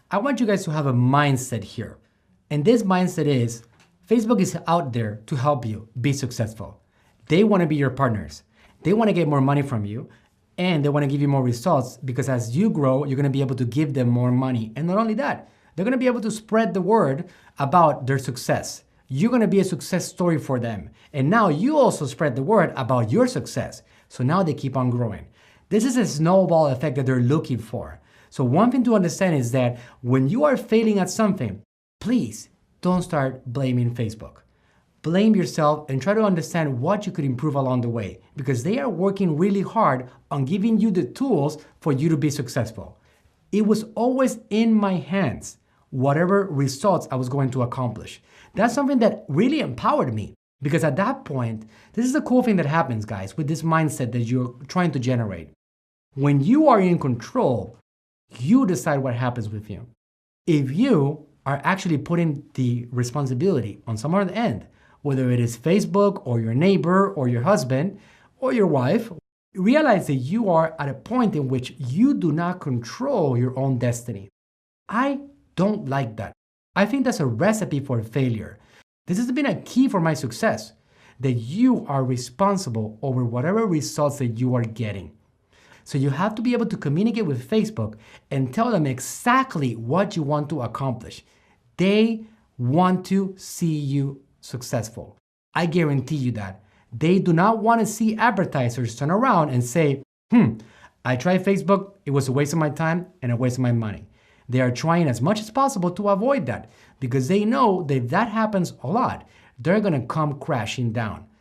I want you guys to have a mindset here. And this mindset is Facebook is out there to help you be successful. They want to be your partners. They want to get more money from you and they want to give you more results because as you grow, you're going to be able to give them more money. And not only that, they're going to be able to spread the word about their success. You're going to be a success story for them. And now you also spread the word about your success. So now they keep on growing. This is a snowball effect that they're looking for. So one thing to understand is that when you are failing at something, please don't start blaming Facebook. Blame yourself and try to understand what you could improve along the way because they are working really hard on giving you the tools for you to be successful. It was always in my hands, whatever results I was going to accomplish. That's something that really empowered me because at that point, this is the cool thing that happens, guys, with this mindset that you're trying to generate. When you are in control, you decide what happens with you. If you are actually putting the responsibility on some other end, whether it is Facebook or your neighbor or your husband or your wife, realize that you are at a point in which you do not control your own destiny. I don't like that. I think that's a recipe for failure. This has been a key for my success, that you are responsible over whatever results that you are getting. So you have to be able to communicate with Facebook and tell them exactly what you want to accomplish. They want to see you successful. I guarantee you that. They do not want to see advertisers turn around and say, I tried Facebook, it was a waste of my time and a waste of my money. They are trying as much as possible to avoid that because they know that if that happens a lot, they're going to come crashing down.